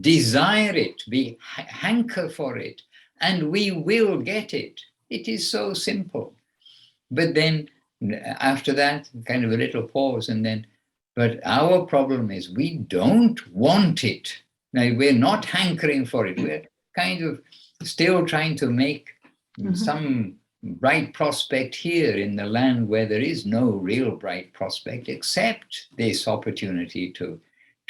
desire it, we hanker for it, and we will get it. It is so simple. But then after that, kind of a little pause, and then, but our problem is we don't want it. Now, we're not hankering for it. We're kind of still trying to make some bright prospect here in the land where there is no real bright prospect except this opportunity to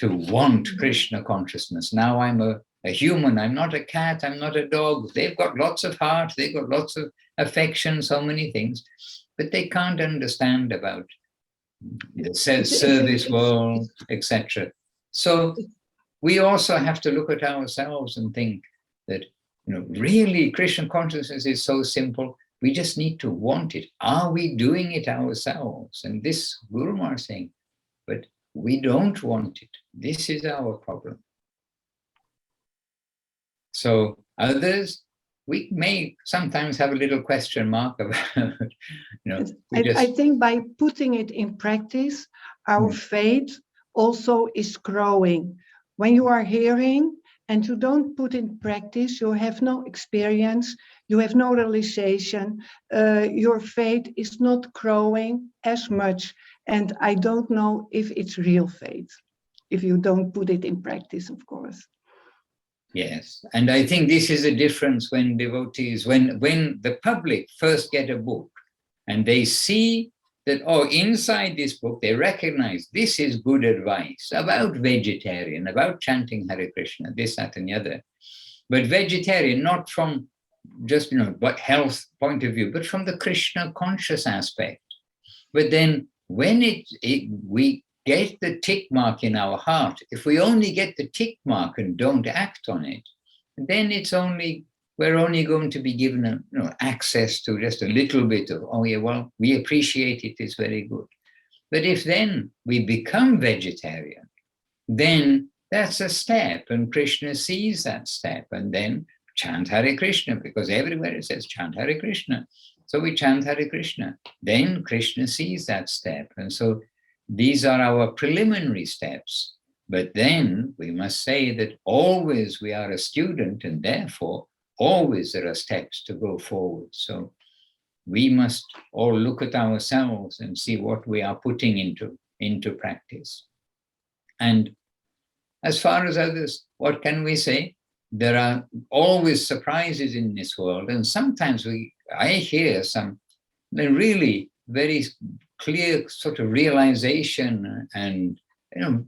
want Krishna consciousness. Now I'm a human, I'm not a cat, I'm not a dog. They've got lots of heart, they've got lots of affection, so many things, but they can't understand about the service world, etc. So we also have to look at ourselves and think that, really Krishna consciousness is so simple. We just need to want it. Are we doing it ourselves? And this Guru Maharaj is saying, but we don't want it. This is our problem. So others, we may sometimes have a little question mark about, I think by putting it in practice, our faith also is growing. When you are hearing and you don't put in practice, you have no experience, you have no realization, your faith is not growing as much. And I don't know if it's real faith, if you don't put it in practice, of course. Yes, and I think this is a difference when devotees, when the public first get a book and they see that, inside this book, they recognize this is good advice about vegetarian, about chanting Hare Krishna, this, that, and the other. But vegetarian, not from just, what health point of view, but from the Krishna conscious aspect. But then when we get the tick mark in our heart, if we only get the tick mark and don't act on it, then we're only going to be given access to just a little bit of, we appreciate it, it's very good. But if then we become vegetarian, then that's a step, and Krishna sees that step, and then chant Hare Krishna, because everywhere it says chant Hare Krishna. So we chant Hare Krishna. Then Krishna sees that step. And so these are our preliminary steps. But then we must say that always we are a student, and therefore always there are steps to go forward. So we must all look at ourselves and see what we are putting into practice. And as far as others, what can we say? There are always surprises in this world, and sometimes I hear some really very clear sort of realization and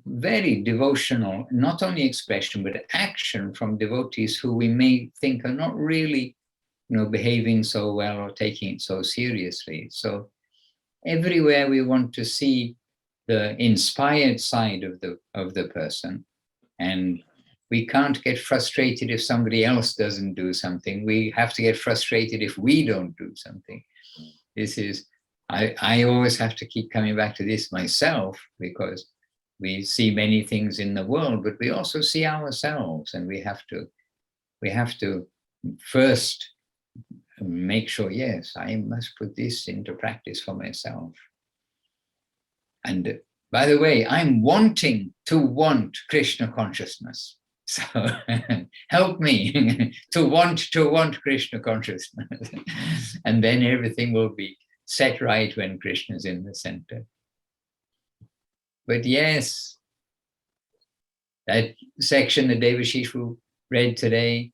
very devotional, not only expression but action from devotees who we may think are not really behaving so well or taking it so seriously. So everywhere we want to see the inspired side of the person, and we can't get frustrated if somebody else doesn't do something. We have to get frustrated if we don't do something. This is, I always have to keep coming back to this myself, because we see many things in the world, but we also see ourselves, and we have to first make sure, yes, I must put this into practice for myself. And by the way, I'm wanting to want Krishna consciousness. So help me to want Krishna consciousness. And then everything will be set right when Krishna is in the center. But yes, that section that Devashis read today,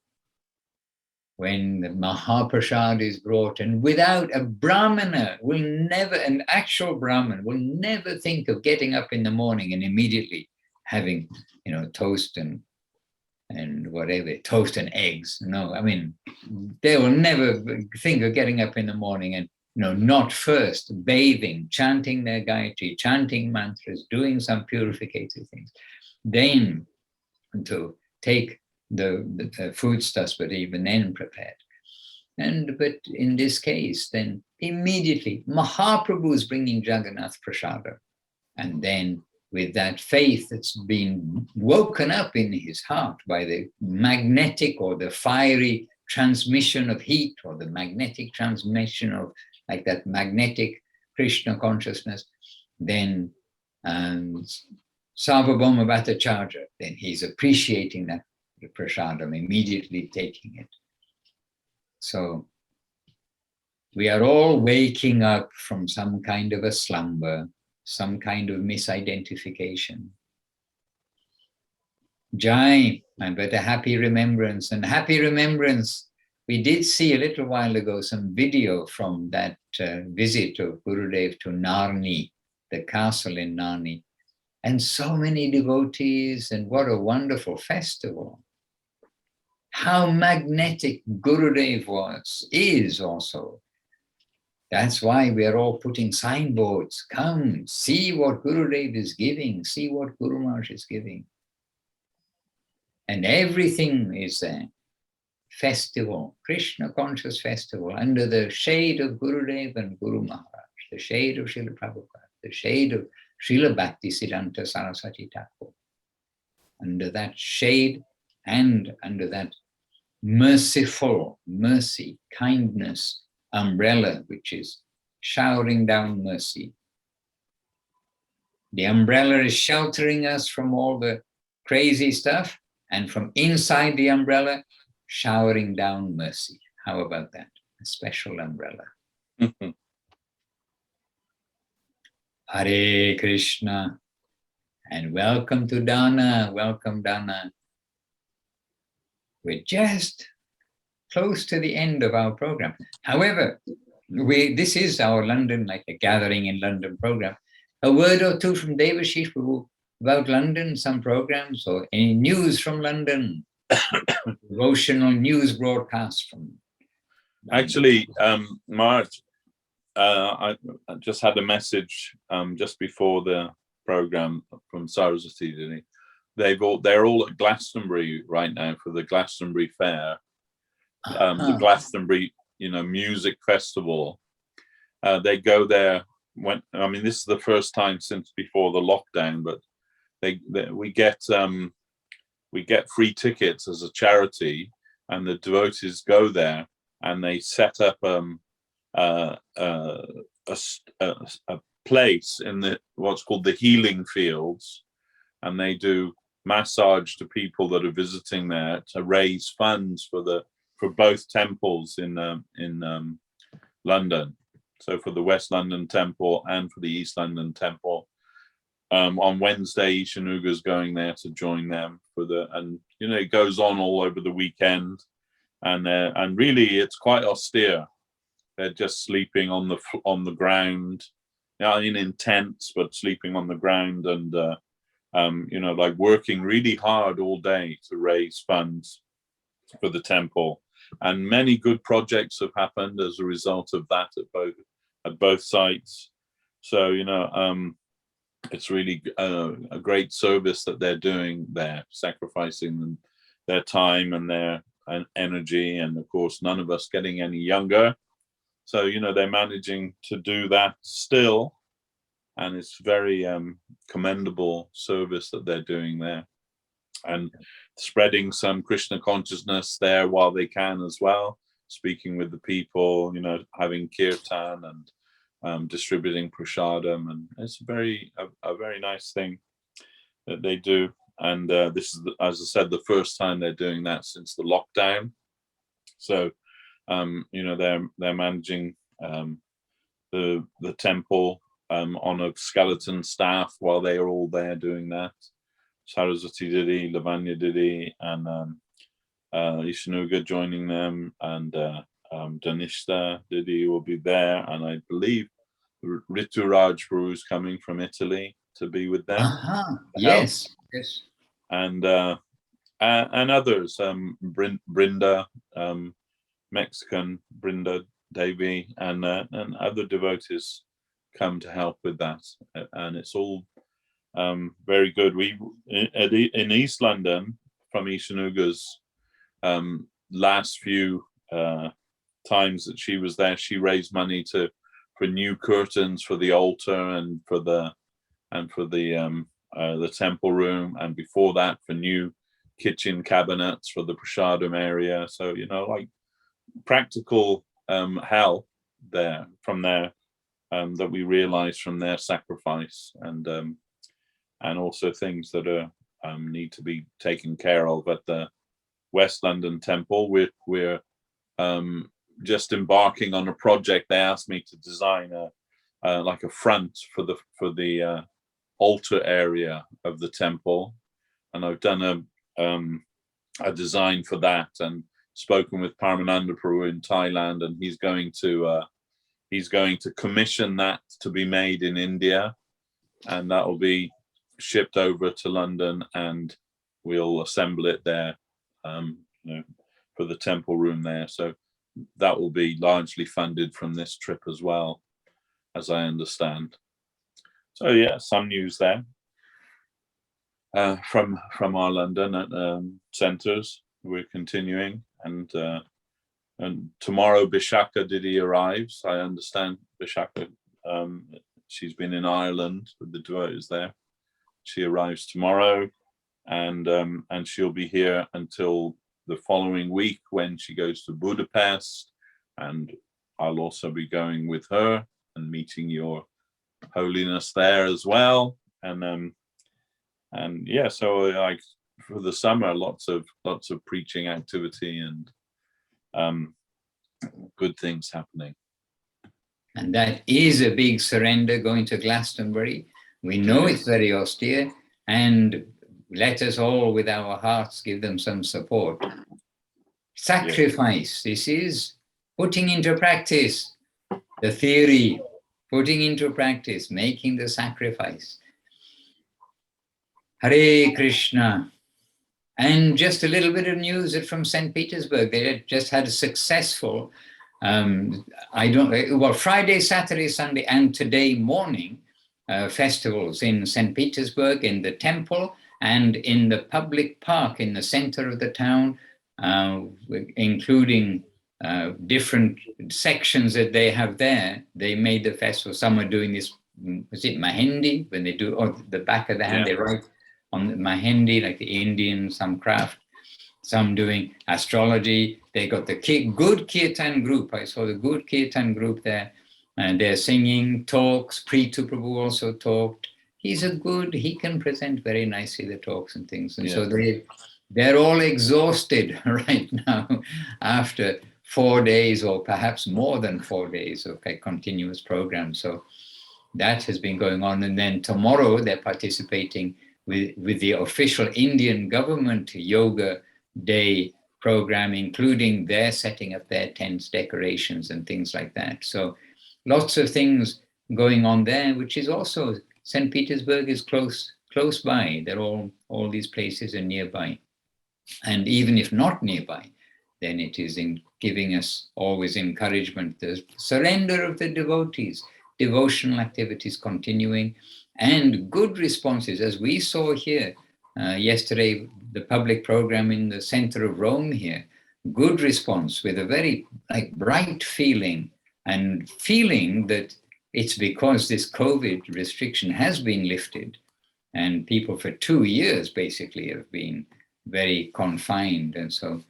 when the Mahaprasad is brought, and without a Brahmana will never, an actual Brahman will never think of getting up in the morning and immediately having, toast and whatever, toast and eggs. No, I mean, they will never think of getting up in the morning and, not first bathing, chanting their Gayatri, chanting mantras, doing some purificative things, then to take the foodstuffs, but even then prepared. But in this case, then immediately Mahaprabhu is bringing Jagannath Prasada, and then with that faith that's been woken up in his heart by the magnetic or the fiery transmission of heat, or the magnetic transmission of like that magnetic Krishna consciousness, then Sarvabhauma Bhattacharya, then he's appreciating that the prasadam, immediately taking it. So we are all waking up from some kind of a slumber, some kind of misidentification. Jai, but a happy remembrance. And happy remembrance, we did see a little while ago some video from that visit of Gurudev to Narni, the castle in Narni. And so many devotees, and what a wonderful festival. How magnetic Gurudev is also. That's why we are all putting signboards. Come, see what Gurudev is giving, see what Guru Maharaj is giving. And everything is a festival, Krishna conscious festival, under the shade of Gurudev and Guru Maharaj, the shade of Srila Prabhupada, the shade of Srila Bhakti Siddhanta Saraswati Thakur. Under that shade and under that merciful, mercy, kindness umbrella, which is showering down mercy. The umbrella is sheltering us from all the crazy stuff, and from inside the umbrella, showering down mercy. How about that? A special umbrella. Hare Krishna. And welcome to Dana. Welcome, Dana. We're just close to the end of our program. However, this is our London, like a gathering in London program. A word or two from Devashis Prabhu about London, some programs, or any news from London, devotional news broadcast from London. Actually, Maharaj, I just had a message just before the program from Saraswati Devi. They're all at Glastonbury right now for the Glastonbury Fair, the Glastonbury, music festival. They go there this is the first time since before the lockdown, but we get free tickets as a charity, and the devotees go there and they set up a place in what's called the healing fields, and they do massage to people that are visiting there to raise funds for both temples in London. So for the West London Temple and for the East London Temple. On Wednesday, Ishanuga's going there to join them and it goes on all over the weekend, and really it's quite austere. They're just sleeping on the ground, in tents, but sleeping on the ground, and like working really hard all day to raise funds for the temple. And many good projects have happened as a result of that at both sites. So it's really a great service that they're doing there, sacrificing their time and their energy, and of course none of us getting any younger. So they're managing to do that still, and it's very commendable service that they're doing there, and spreading some Krishna consciousness there while they can as well, speaking with the people, having kirtan and distributing prasadam, and it's a very nice thing that they do. And this is, as I said, the first time they're doing that since the lockdown. So they're managing the temple on a skeleton staff while they are all there doing that. Saraswati Devi, Lavanya Devi, and Ishanuga joining them, and Danishta Devi will be there, and I believe Rituraj Prabhu is coming from Italy to be with them. Yes. And others, Brinda, Mexican Brinda Devi, and other devotees come to help with that, and it's all very good. We in East London, from Ishanuga's last few times that she was there, she raised money for new curtains for the altar and for the temple room, and before that for new kitchen cabinets for the prasadam area. So like practical help there from there that we realize from their sacrifice, and also things that are need to be taken care of at the West London Temple. We're just embarking on a project. They asked me to design like a front for the altar area of the temple, and I've done a design for that, and spoken with Paramananda Prabhu in Thailand, and he's going to commission that to be made in India, and that will be shipped over to London, and we'll assemble it there, for the temple room there. So that will be largely funded from this trip as well, as I understand. So yeah, some news there from our London centres. We're continuing, and tomorrow Bishaka Didi arrives. I understand Bishaka, she's been in Ireland with the devotees there. She arrives tomorrow, and she'll be here until the following week when she goes to Budapest, and I'll also be going with her and meeting your holiness there as well. And yeah, so like for the summer, lots of preaching activity and good things happening. And that is a big surrender, going to Glastonbury. We know it's very austere, and let us all with our hearts give them some support. Sacrifice, this is putting into practice the theory, putting into practice, making the sacrifice. Hare Krishna. And just a little bit of news from St. Petersburg. They had just had a successful, Friday, Saturday, Sunday, and today morning festivals in St. Petersburg, in the temple and in the public park in the center of the town, including different sections that they have there. They made the festival. Some are doing this, is it Mehendi? When they do, or the back of the hand, they write on the Mehendi, like the Indian, some craft, some doing astrology. They got the good Kirtan group. I saw the good Kirtan group there, and they're singing, talks. Pritu Prabhu also talked. He can present very nicely the talks and things. And so they're all exhausted right now after 4 days, or perhaps more than 4 days of a continuous program. So that has been going on. And then tomorrow they're participating with the official Indian government Yoga Day program, including their setting up their tents, decorations, and things like that. So lots of things going on there, which is also, St. Petersburg is close by. They're all these places are nearby. And even if not nearby, then it is in giving us always encouragement, the surrender of the devotees, devotional activities continuing, and good responses, as we saw here yesterday, the public program in the center of Rome here, good response with a very bright feeling, and feeling that it's because this COVID restriction has been lifted, and people for 2 years basically have been very confined, and so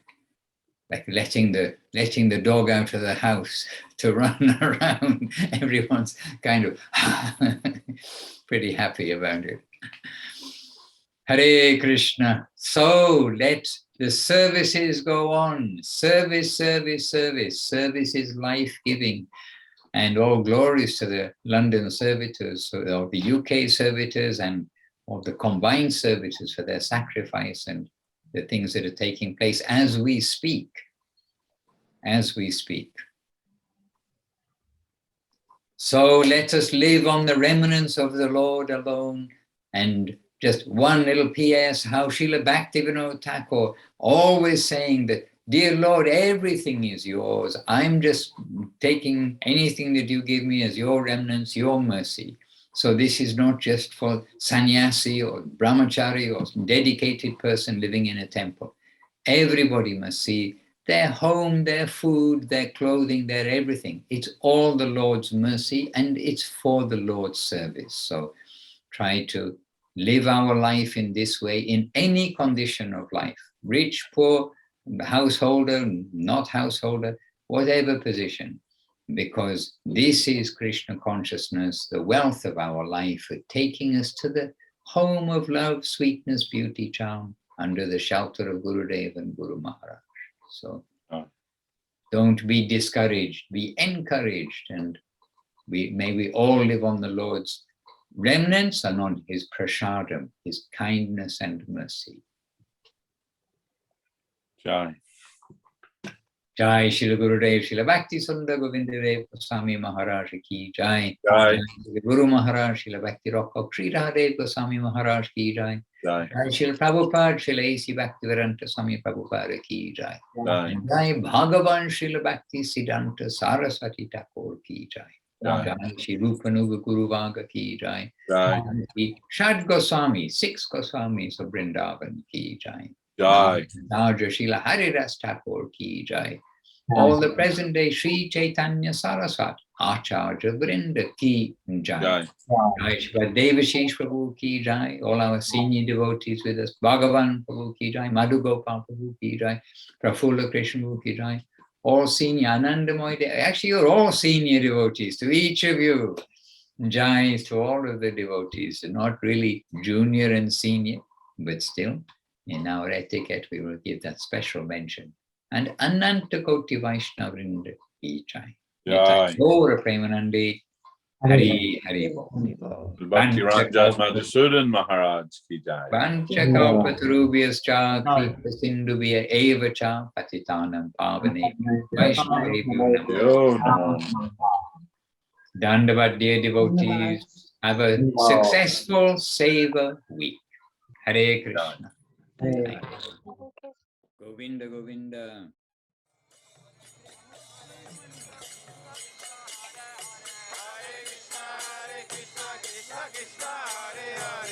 like letting the dog out of the house to run around, everyone's kind of pretty happy about it. Hare Krishna. So let the services go on. Service, service, service. Service is life-giving. And all glories to the London servitors, or the UK servitors, and all the combined servitors for their sacrifice and the things that are taking place as we speak. As we speak. So let us live on the remnants of the Lord alone. And just one little PS, how Srila Bhaktivinoda Thakur always saying that, dear Lord, everything is yours. I'm just taking anything that you give me as your remnants, your mercy. So this is not just for sannyasi or brahmachari or dedicated person living in a temple. Everybody must see their home, their food, their clothing, their everything. It's all the Lord's mercy, and it's for the Lord's service. So try to live our life in this way, in any condition of life, rich, poor, householder, not householder, whatever position, because this is Krishna consciousness, the wealth of our life, taking us to the home of love, sweetness, beauty, charm, under the shelter of Gurudev and Guru Maharaj. So don't be discouraged, be encouraged, and may we all live on the Lord's remnants and on his prasadam, his kindness and mercy. Jai. Jai Srila Gurudev Srila Bhakti Sundar Govindadev Goswami Maharaj ki Jai. Jai. Srila Guru Maharaj Srila Bhakti Rock Sri Radhadev Goswami Maharaj ki Jai. Jai. Jai Srila Prabhupada Srila A.C. Bhaktivedanta Swami Prabhupada ki Jai. Jai. Jai Bhagavan Srila Bhakti Siddhanta Saraswati Thakur ki Jai. Jai. Jai Shri Rupanuga Guru Vaga ki Jai. Jai. Shad Goswami, 6 Goswamis of Vrindavan ki Jai. Jai. Raja Srila Haridas Thakur ki Jai. All the present day Sri Chaitanya Saraswat Acharya Vrinda ki Jai. Jai. Jai Srila Devashis Prabhu ki Jai. All our senior devotees with us. Bhagavan Prabhu ki Jai. Madhugopal Prabhu ki Jai. Prafulla Krishna Prabhu ki Jai. All senior Ananda Moyi Devi. Actually, you're all senior devotees. To each of you, Jai to all of the devotees. Not really junior and senior, but still, in our etiquette, we will give that special mention. And Ananta Koti Vaishnavrinda ki Jai. Jai. Gaura Premanandi. Hari Hari Bol. Bhakti Ranjan Madhusudan Maharaj ki Jai. Panchakalpatarubhyas cha kripa sindhubhya eva cha patitanam pavane Vaishnavebhyo namo. Yo Namo. Dandavat, dear devotees, have a successful Seva week. Hare Krishna. Thank you. Govinda Govinda. Krishna Krishna Hare Hare